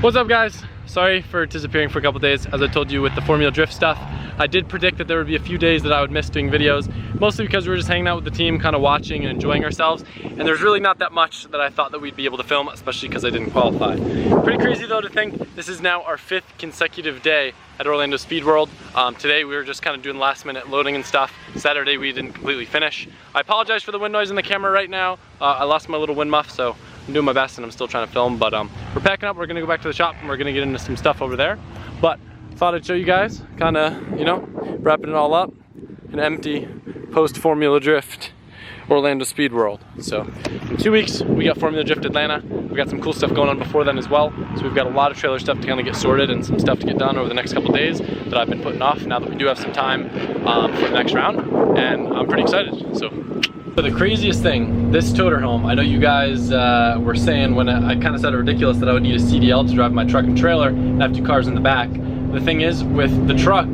What's up, guys? Sorry for disappearing for a couple days. As I told you with the Formula Drift stuff, I did predict that there would be a few days that I would miss doing videos, mostly because we were just hanging out with the team, kind of watching and enjoying ourselves, and there's really not that much that I thought that we'd be able to film, especially because I didn't qualify. Pretty crazy though to think this is now our 5th consecutive day at Orlando Speed World. Today we were just kind of doing last minute loading and stuff. Saturday we didn't completely finish. I apologize for the wind noise in the camera right now. I lost my little wind muff, so I'm doing my best and I'm still trying to film, but we're packing up, we're gonna go back to the shop and we're gonna get into some stuff over there. But thought I'd show you guys, kind of, you know, wrapping it all up, an empty post-Formula Drift Orlando Speed World. So in 2 weeks, we got Formula Drift Atlanta. We got some cool stuff going on before then as well. So we've got a lot of trailer stuff to kind of get sorted and some stuff to get done over the next couple days that I've been putting off now that we do have some time for the next round. And I'm pretty excited, so. But the craziest thing, this Toterhome, I know you guys were saying when I kind of said it ridiculous that I would need a CDL to drive my truck and trailer and have 2 cars in the back. The thing is, with the truck,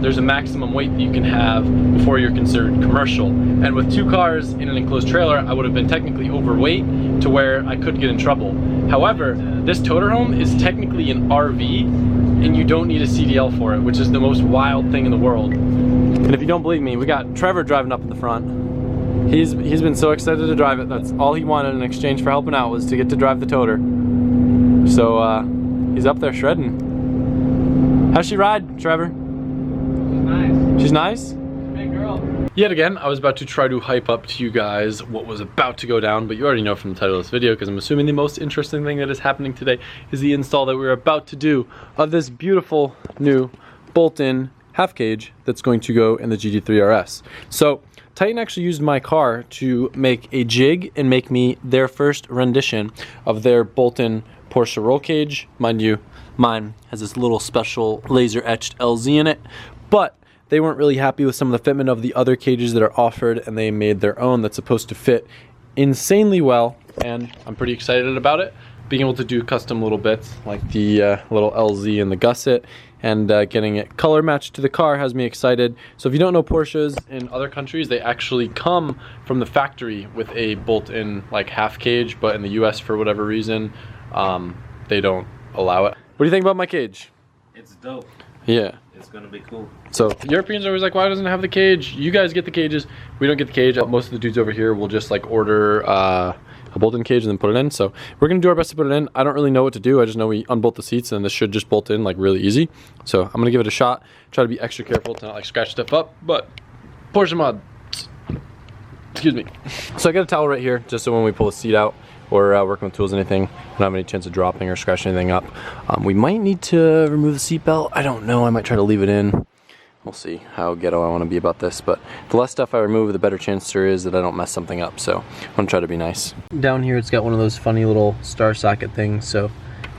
there's a maximum weight that you can have before you're considered commercial. And with 2 cars in an enclosed trailer, I would have been technically overweight to where I could get in trouble. However, this Toterhome is technically an RV, and you don't need a CDL for it, which is the most wild thing in the world. And if you don't believe me, we got Trevor driving up in the front. He's been so excited to drive it. That's all he wanted in exchange for helping out, was to get to drive the Toter. So he's up there shredding. How's she ride, Trevor? She's nice. She's nice? Big girl. Yet again, I was about to try to hype up to you guys what was about to go down, but you already know from the title of this video, because I'm assuming the most interesting thing that is happening today is the install that we're about to do of this beautiful new bolt-in half cage that's going to go in the GT3RS. So Titan actually used my car to make a jig and make me their first rendition of their bolt-in Porsche roll cage. Mind you, mine has this little special laser etched LZ in it, but they weren't really happy with some of the fitment of the other cages that are offered, and they made their own that's supposed to fit insanely well, and I'm pretty excited about it. Being able to do custom little bits like the little LZ and the gusset, and getting it color matched to the car has me excited. So if you don't know Porsches, in other countries they actually come from the factory with a bolt-in like half cage, but in the US for whatever reason they don't allow it. What do you think about my cage? It's dope. Yeah. It's gonna be cool. So the Europeans are always like, why doesn't it have the cage? You guys get the cages. We don't get the cage. Most of the dudes over here will just like order a bolt-in cage and then put it in. So we're gonna do our best to put it in. I don't really know what to do. I just know we unbolt the seats and this should just bolt in like really easy. So I'm gonna give it a shot. Try to be extra careful to not like scratch stuff up, but Porsche mod. Excuse me. So I got a towel right here just so when we pull the seat out or working with tools or anything, I don't have any chance of dropping or scratching anything up. We might need to remove the seat belt. I don't know. I might try to leave it in. We'll see how ghetto I want to be about this, but the less stuff I remove, the better chance there is that I don't mess something up, so I'm gonna try to be nice. Down here it's got one of those funny little star socket things, so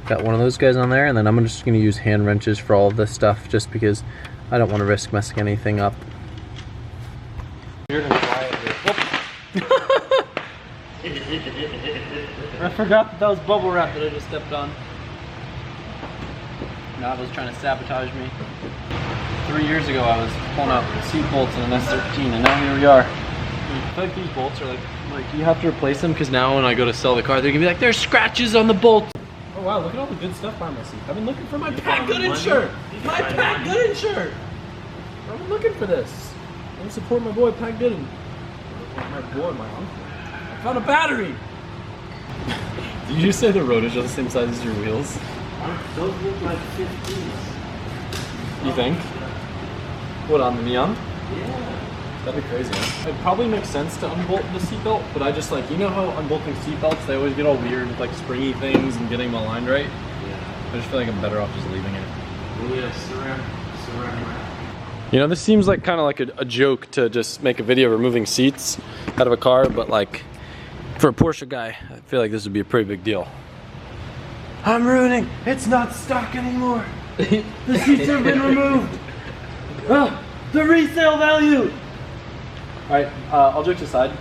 got one of those guys on there, and then I'm just gonna use hand wrenches for all of this stuff just because I don't want to risk messing anything up. Weird and quiet here. I forgot that was bubble wrap that I just stepped on. Nav was trying to sabotage me. 3 years ago I was pulling out seat bolts in an S13, and now here we are. I feel like these bolts are like you have to replace them, because now when I go to sell the car, they're gonna be like, there's scratches on the bolt. Oh wow, look at all the good stuff behind my seat. I've been looking for my Pat Gooden shirt. My Pat Gooden shirt. I've been looking for this. I'm gonna support my boy Pat Gooden. My boy, my uncle. I found a battery. Did you just say the rotors are the same size as your wheels? Those look like 50s. You think? What, on the neon? Yeah. That'd be crazy, huh? It'd probably make sense to unbolt the seatbelt, but I just like, you know how unbolting seatbelts, they always get all weird with like springy things and getting them aligned right? Yeah. I just feel like I'm better off just leaving it. Yeah, saran wrap. You know, this seems like kind of like a joke to just make a video removing seats out of a car, but like, for a Porsche guy, I feel like this would be a pretty big deal. I'm ruining, it's not stock anymore. The seats have been removed. Oh, the resale value. All right, all jokes aside,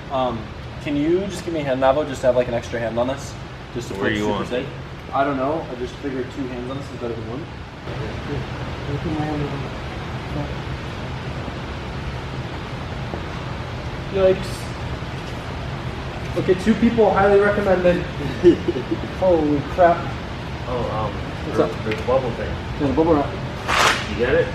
can you just give me a hand, Navo, just to have like an extra hand on this? Just to Where you want? safe? I don't know, I just figured 2 hands on this is better than 1. Yikes. Okay, 2 people highly recommended. Holy crap. Oh, What's up? there's bubble thing. There's a bubble wrap. You get it?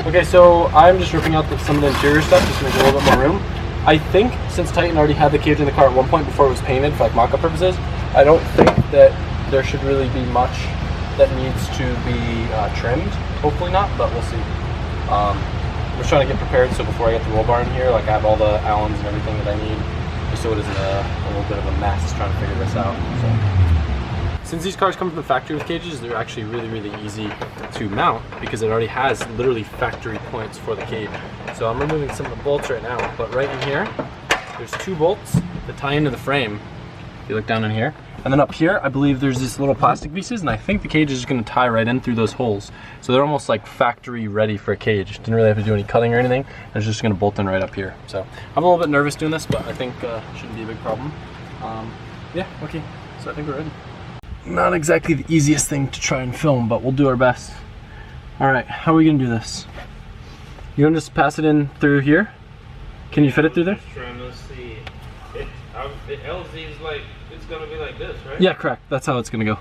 Okay, so I'm just ripping out some of the interior stuff just to make a little bit more room. I think since Titan already had the cage in the car at one point before it was painted for like mock-up purposes, I don't think that there should really be much that needs to be trimmed. Hopefully not, but we'll see. I'm just trying to get prepared so before I get the roll bar in here, like I have all the Allens and everything that I need, just so it isn't a little bit of a mess trying to figure this out. So. Since these cars come from the factory with cages, they're actually really, really easy to mount because it already has literally factory points for the cage. So I'm removing some of the bolts right now, but right in here, there's 2 bolts that tie into the frame. If you look down in here. And then up here, I believe there's these little plastic pieces, and I think the cage is just gonna tie right in through those holes. So they're almost like factory ready for a cage. Didn't really have to do any cutting or anything. It's just gonna bolt in right up here. So I'm a little bit nervous doing this, but I think shouldn't be a big problem. Yeah, okay, so I think we're ready. Not exactly the easiest thing to try and film, but we'll do our best. All right, how are we gonna do this? You wanna just pass it in through here? Can you fit it through there? I'm trying to see. The LZ is like, it's gonna be like this, right? Yeah, correct. That's how it's gonna go.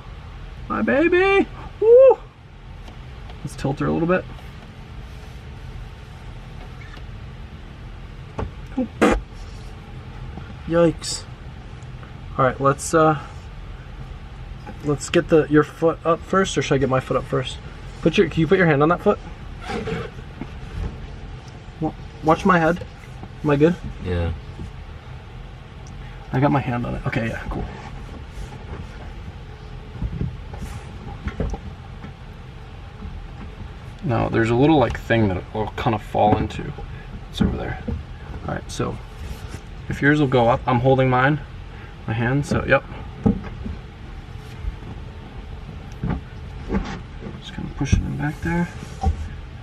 My baby! Woo! Let's tilt her a little bit. Oh. Yikes. All right, let's get your foot up first, or should I get my foot up first? Can you put your hand on that foot? Watch my head. Am I good? Yeah. I got my hand on it. Okay, yeah, cool. Now, there's a little like thing that it will kind of fall into. It's over there. All right, so if yours will go up, I'm holding my hand, so yep. Just kind of push it in back there.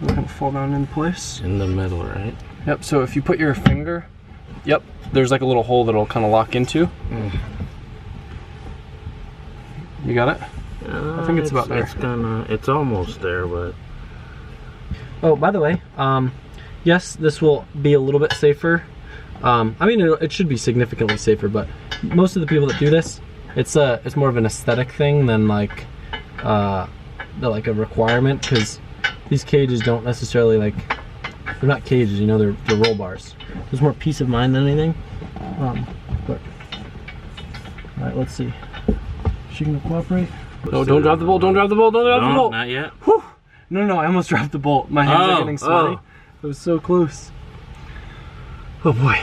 It'll kind of fall down in place. In the middle, right? Yep, so if you put your finger, yep, there's like a little hole that'll kind of lock into. You got it? I think it's about there. It's almost there, but... Oh, by the way, yes, this will be a little bit safer. I mean, it should be significantly safer, but most of the people that do this, it's more of an aesthetic thing than like a requirement, because these cages don't necessarily like, they're not cages, you know, they're roll bars. There's more peace of mind than anything. But all right, let's see. Is she gonna cooperate? No, don't drop the bolt. Don't drop the bolt. Don't drop the bolt. Not yet. Whew. No, I almost dropped the bolt. My hands are getting sweaty. It was so close. Oh boy.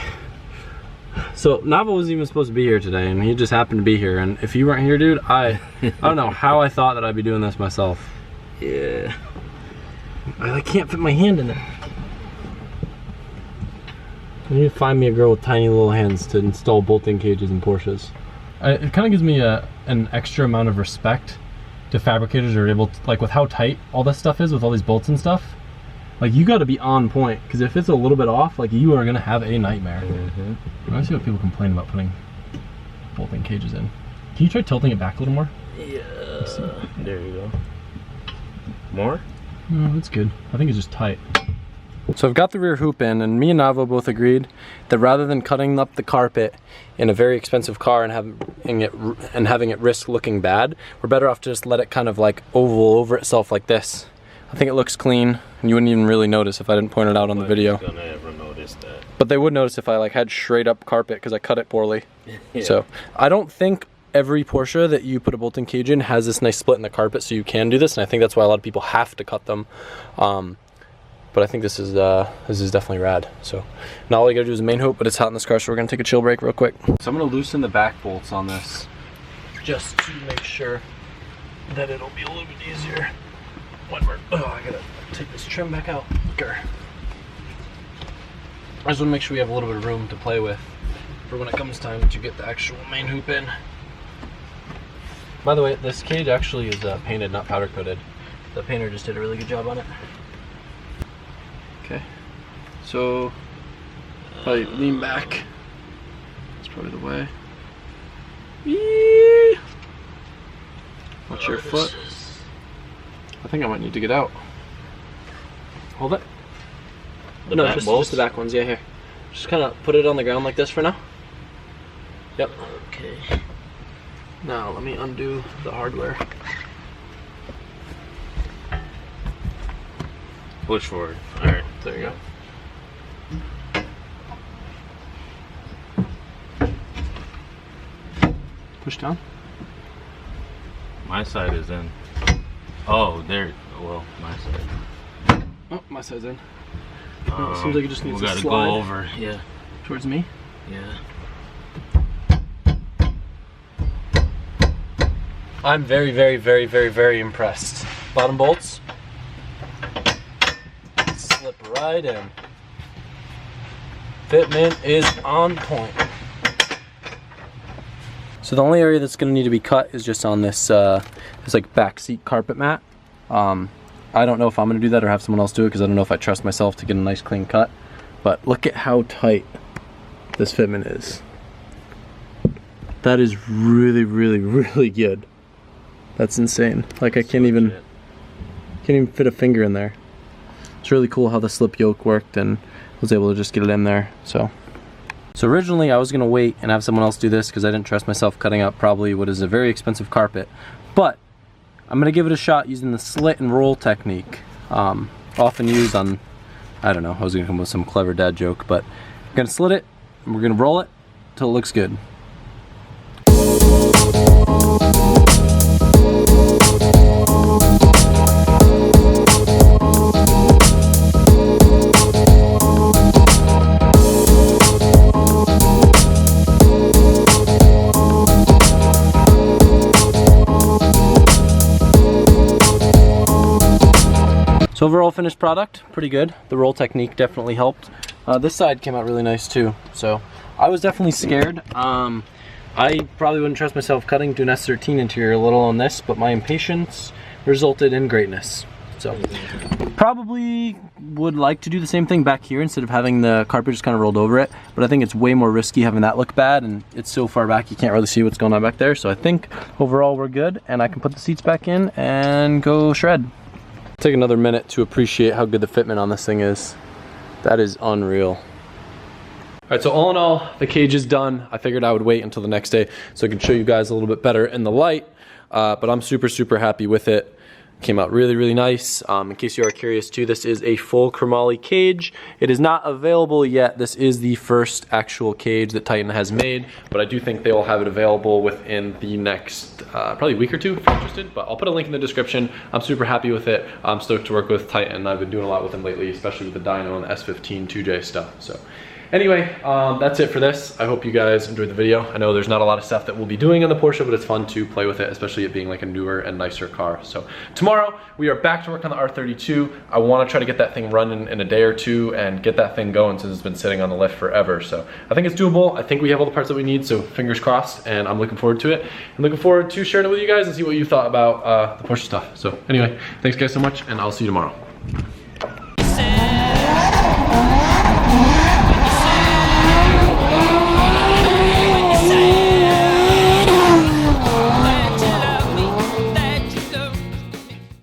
So Nava wasn't even supposed to be here today, and he just happened to be here. And if you weren't here, dude, I don't know how I thought that I'd be doing this myself. Yeah. I can't fit my hand in it. I need to find me a girl with tiny little hands to install bolting cages in Porsches. It kind of gives me an extra amount of respect to fabricators who are able to, like with how tight all this stuff is with all these bolts and stuff. Like you got to be on point, because if it's a little bit off, like you are gonna have a nightmare. I see what people complain about putting bolting cages in. Can you try tilting it back a little more? Yeah. There you go. More? No, that's good. I think it's just tight. So I've got the rear hoop in, and me and Navo both agreed that rather than cutting up the carpet in a very expensive car and having it risk looking bad, we're better off to just let it kind of like oval over itself like this. I think it looks clean, and you wouldn't even really notice if I didn't point it out on the video. Nobody's gonna ever notice that. But they would notice if I like had straight up carpet because I cut it poorly. Yeah. So I don't think every Porsche that you put a bolting cage in has this nice split in the carpet, so you can do this, and I think that's why a lot of people have to cut them. But I think this is definitely rad. So now all you gotta do is main hoop, but it's hot in this car, so we're gonna take a chill break real quick. So I'm gonna loosen the back bolts on this just to make sure that it'll be a little bit easier when we're, I gotta take this trim back out. Okay. I just wanna make sure we have a little bit of room to play with for when it comes time to get the actual main hoop in. By the way, this cage actually is painted, not powder coated. The painter just did a really good job on it. Okay, so probably lean back. That's probably the way. Watch your foot. I think I might need to get out. Hold it. The No, back just bolts? the back ones, yeah, here. Just kind of put it on the ground like this for now. Yep. Okay. Now let me undo the hardware. Push forward. Alright. There you go. Push down. My side is in. Oh, there. Well, my side. Oh, my side's in. It seems like it just needs we to gotta slide go over. Yeah. towards me. Yeah. I'm very, very, very, very, very impressed. Bottom bolts. Slip right in. Fitment is on point. So the only area that's going to need to be cut is just on this this like back seat carpet mat. I don't know if I'm going to do that or have someone else do it because I don't know if I trust myself to get a nice clean cut. But look at how tight this fitment is. That is really, really, really good. That's insane. Like I can't even fit a finger in there. It's really cool how the slip yoke worked and was able to just get it in there. So originally I was gonna wait and have someone else do this because I didn't trust myself cutting up probably what is a very expensive carpet. But I'm gonna give it a shot using the slit and roll technique. Often used on, I don't know, I was gonna come up with some clever dad joke, but I'm gonna slit it and we're gonna roll it till it looks good. So overall finished product, pretty good. The roll technique definitely helped. This side came out really nice too. So I was definitely scared. I probably wouldn't trust myself cutting to an S13 interior a little on this, but my impatience resulted in greatness. So probably would like to do the same thing back here instead of having the carpet just kind of rolled over it. But I think it's way more risky having that look bad, and it's so far back you can't really see what's going on back there. So I think overall we're good, and I can put the seats back in and go shred. Take another minute to appreciate how good the fitment on this thing is. That is unreal. All right, so all in all, the cage is done. I figured I would wait until the next day so I could show you guys a little bit better in the light, but I'm super, super happy with it. Came out really, really nice. In case you are curious too, this is a full chromoly cage. It is not available yet. This is the first actual cage that Titan has made, but I do think they will have it available within the next probably week or two if you're interested, but I'll put a link in the description. I'm super happy with it. I'm stoked to work with Titan. I've been doing a lot with them lately, especially with the dyno and the S15 2J stuff. So anyway, that's it for this. I hope you guys enjoyed the video. I know there's not a lot of stuff that we'll be doing on the Porsche, but it's fun to play with it, especially it being like a newer and nicer car. So tomorrow we are back to work on the R32. I want to try to get that thing running in a day or two and get that thing going since it's been sitting on the lift forever. So I think it's doable. I think we have all the parts that we need, so fingers crossed, and I'm looking forward to it. I'm looking forward to sharing it with you guys and see what you thought about the Porsche stuff. So anyway, thanks guys so much, and I'll see you tomorrow.